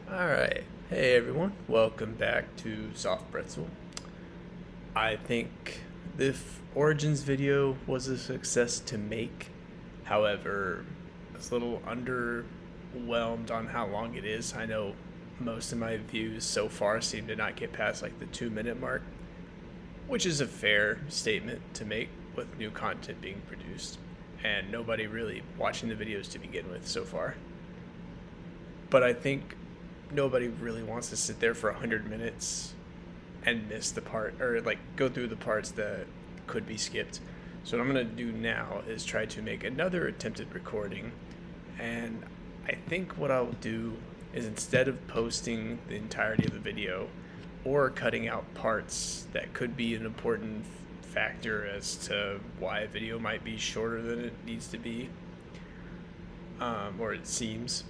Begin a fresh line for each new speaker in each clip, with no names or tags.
Alright, hey everyone, welcome back to Soft Pretzel. I think the Origins video was a success to make. However, I was a little underwhelmed on how long it is. I know most of my views so far seem to not get past like the 2 minute mark, which is a fair statement to make with new content being produced and nobody really watching the videos to begin with so far. But I think nobody really wants to sit there for 100 minutes and miss the part, or like go through the parts that could be skipped. So what I'm going to do now is try to make another attempted recording, and I think what I'll do is, instead of posting the entirety of the video or cutting out parts that could be an important factor as to why a video might be shorter than it needs to be, or it seems,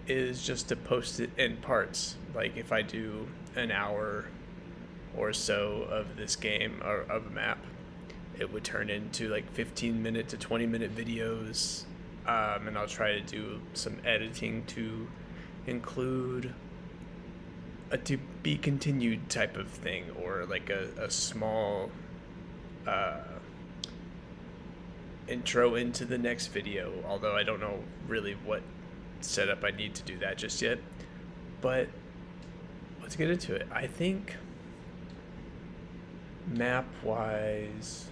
is just to post it in parts. Like if I do an hour or so of this game or of a map, it would turn into like 15-minute to 20-minute videos, and I'll try to do some editing to include a to be continued type of thing, or like a small intro into the next video, although I don't know really what setup I need to do that just yet. But let's get into it. I think map wise,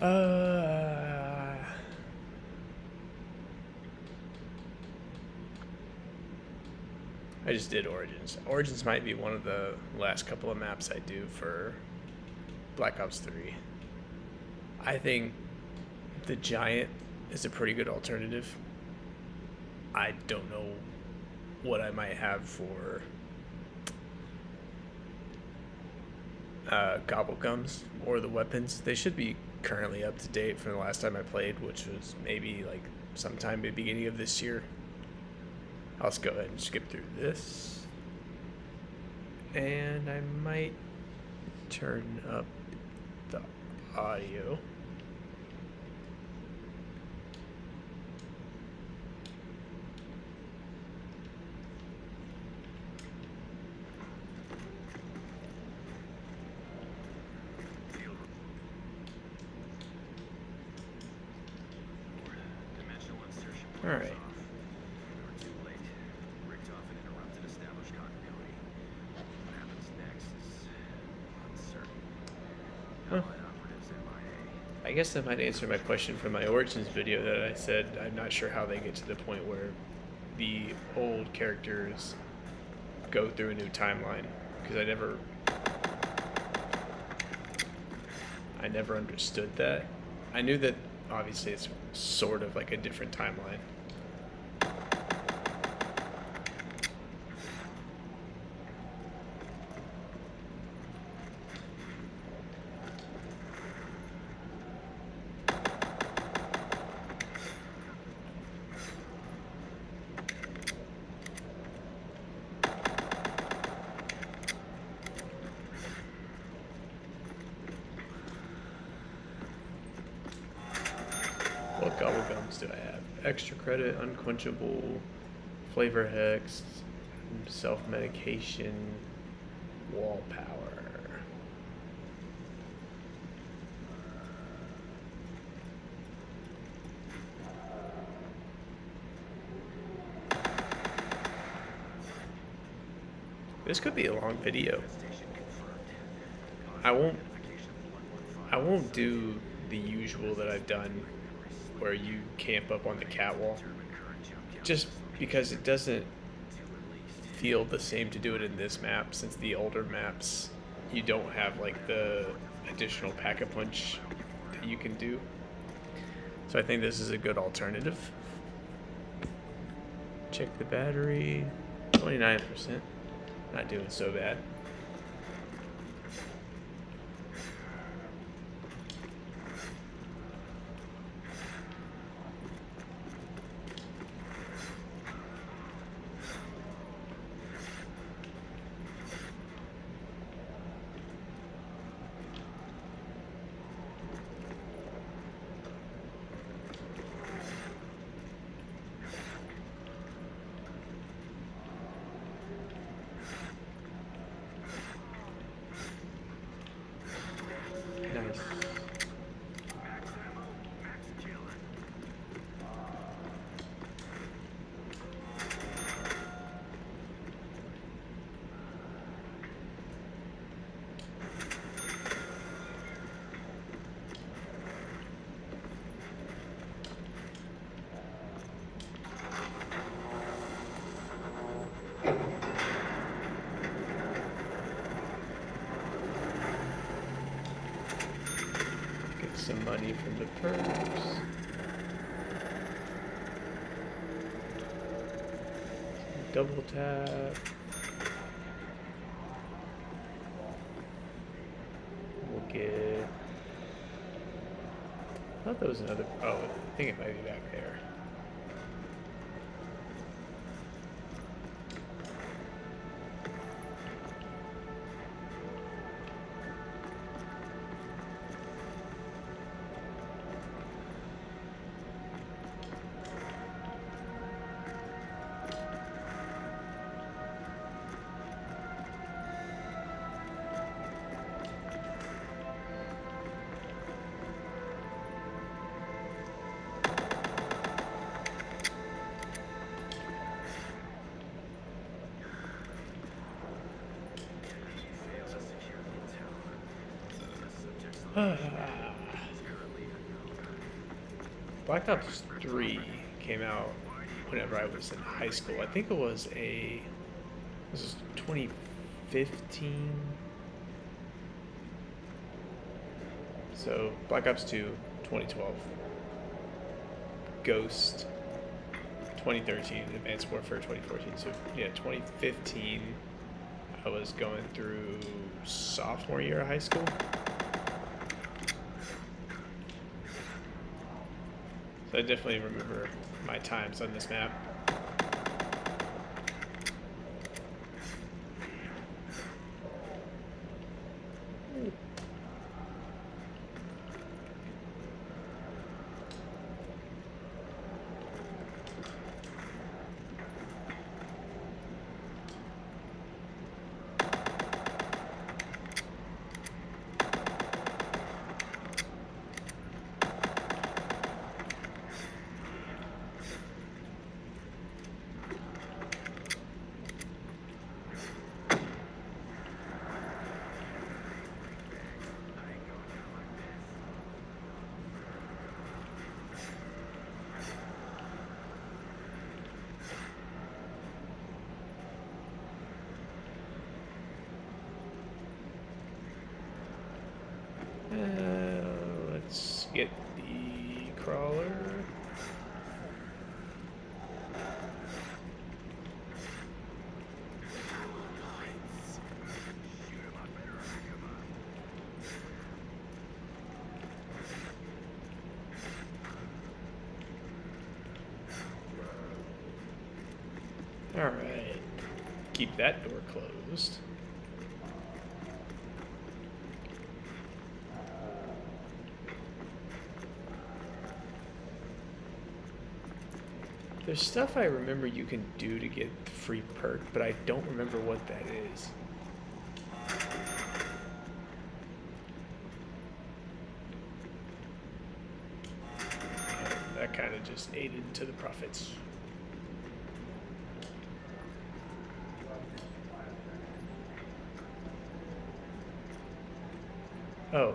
I just did Origins. Origins might be one of the last couple of maps I do for Black Ops 3. I think the Giant is a pretty good alternative. I don't know what I might have for Gobblegums or the weapons. They should be currently up to date from the last time I played, which was maybe like sometime at the beginning of this year. I'll just go ahead and skip through this. And I might turn up the audio. All right. Huh. I guess that might answer my question from my Origins video that I said I'm not sure how they get to the point where the old characters go through a new timeline, because I never understood that. I knew that obviously it's sort of like a different timeline. What Gobblegums do I have? Extra credit, unquenchable, flavor hex, self-medication, wall power. This could be a long video. I won't do the usual that I've done where you camp up on the catwalk, just because it doesn't feel the same to do it in this map, since the older maps you don't have like the additional pack-a-punch that you can do. So I think this is a good alternative. Check the battery, 29%, not doing so bad. perks. Double tap. We'll get... I thought there was another... Oh, I think it might be back there. Black Ops 3 came out whenever I was in high school. I think it was this was 2015. So Black Ops 2, 2012. Ghost, 2013. Advanced Warfare, 2014. So yeah, 2015, I was going through sophomore year of high school. I definitely remember my times on this map. Let's get the crawler. All right, keep that door closed. There's stuff I remember you can do to get the free perk, but I don't remember what that is. And that kind of just aided into the profits. Oh.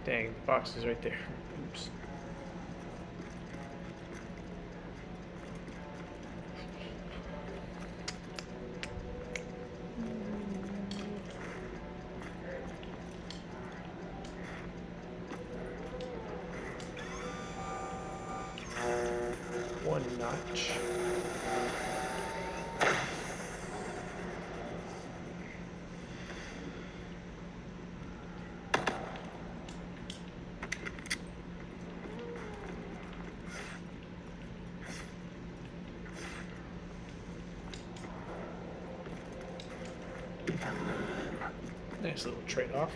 Dang, the box is right there. Oops. One notch. Nice little trade-off.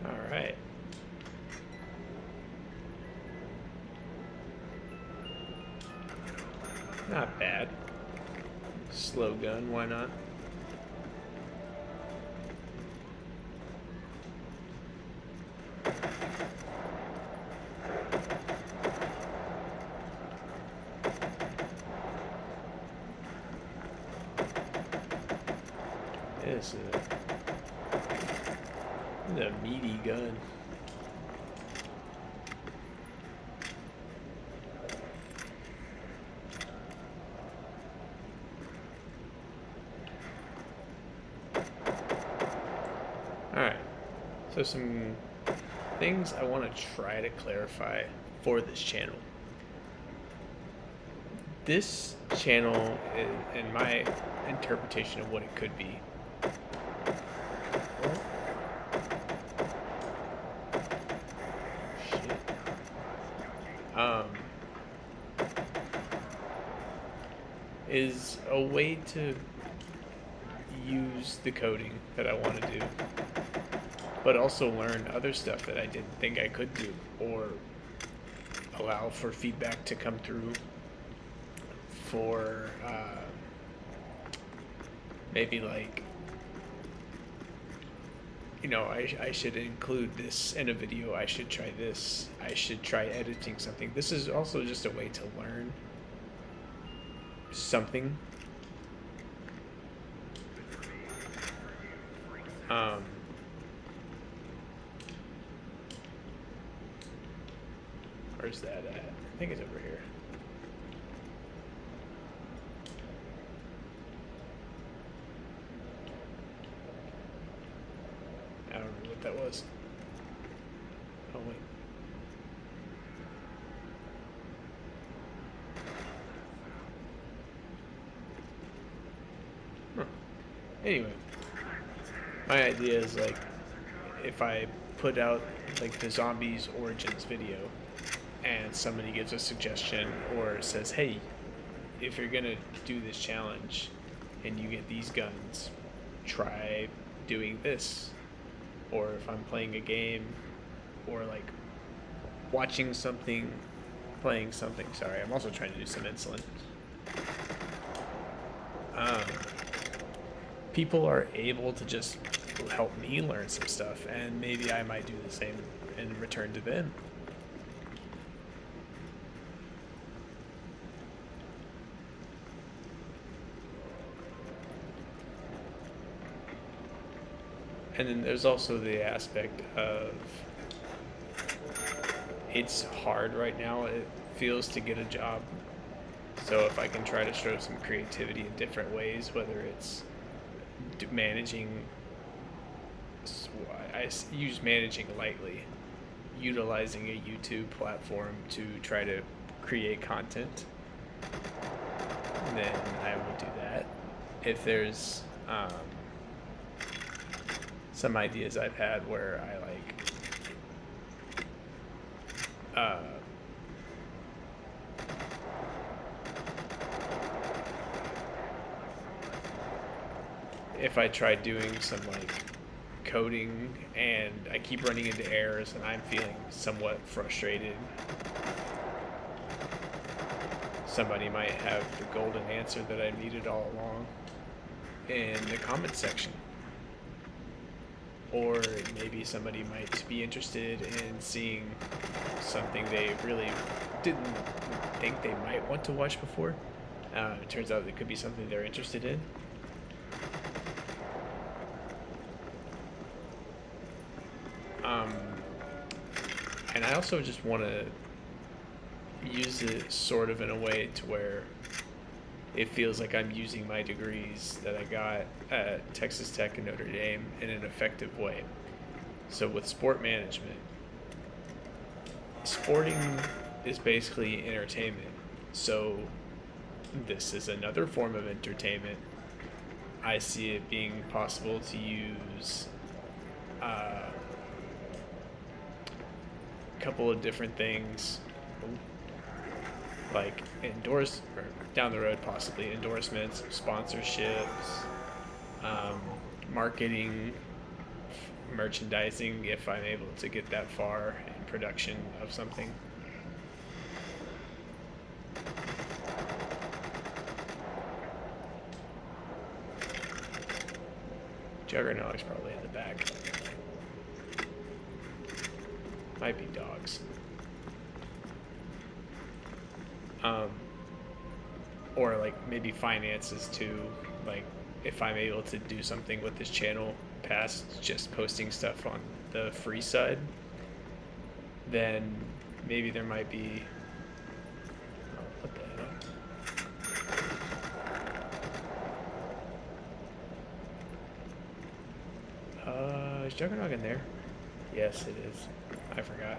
All right. Not bad. Slow gun, why not? This is a meaty gun. So some things I want to try to clarify for this channel. This channel, in my interpretation of what it could be, is a way to use the coding that I want to do, but also learn other stuff that I didn't think I could do, or allow for feedback to come through for maybe like, you know, I should include this in a video, I should try this, I should try editing something. This is also just a way to learn something. Where's that at? I think it's over here. I don't remember what that was. Oh wait. Huh. Anyway, my idea is like, if I put out like the Zombies Origins video and somebody gives a suggestion or says, hey, if you're gonna do this challenge and you get these guns, try doing this. Or if I'm playing a game or like watching something, playing something. Sorry, I'm also trying to do some insulin. People are able to just help me learn some stuff, and maybe I might do the same in return to them. And then there's also the aspect of, it's hard right now, it feels, to get a job. So if I can try to show some creativity in different ways, whether it's managing, I use managing lightly, utilizing a YouTube platform to try to create content, then I would do that. If there's some ideas I've had where I if I try doing some like coding and I keep running into errors and I'm feeling somewhat frustrated, somebody might have the golden answer that I needed all along in the comment section. Or maybe somebody might be interested in seeing something they really didn't think they might want to watch before. It turns out it could be something they're interested in. And I also just want to use it sort of in a way to where it feels like I'm using my degrees that I got at Texas Tech and Notre Dame in an effective way. So with sport management, sporting is basically entertainment. So this is another form of entertainment. I see it being possible to use a couple of different things, like down the road possibly endorsements, sponsorships, marketing, merchandising, if I'm able to get that far in production of something. Juggernaut's probably in the back. Might be dogs. Or like maybe finances too. Like if I'm able to do something with this channel past just posting stuff on the free side, then maybe there might be. I'll put that up. Is Juggernaut in there? Yes, it is. I forgot.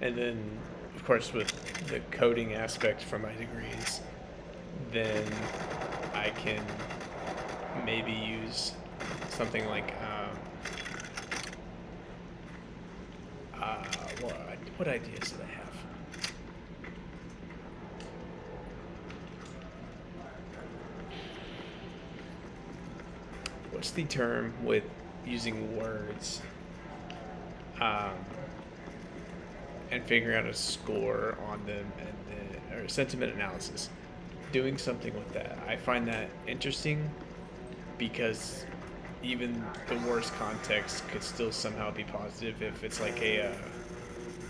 And then, of course, with the coding aspect for my degrees, then I can maybe use something like, what, what ideas did I have? What's the term with using words? And figuring out a score on them or sentiment analysis. Doing something with that. I find that interesting because even the worst context could still somehow be positive if it's like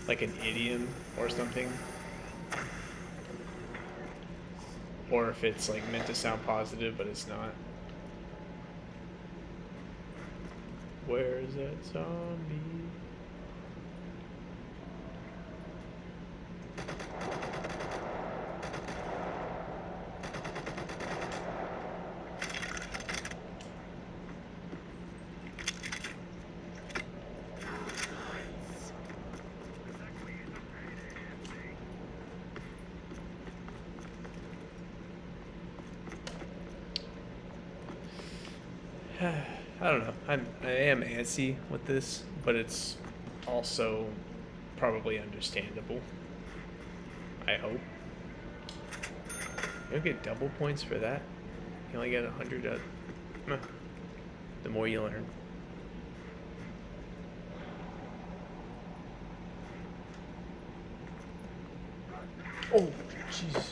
like an idiom or something, or if it's like meant to sound positive but it's not. Where is that zombie? I don't know. I am antsy with this, but it's also probably understandable. I hope. You'll get double points for that. You only get 100. The more you learn. Oh, Jesus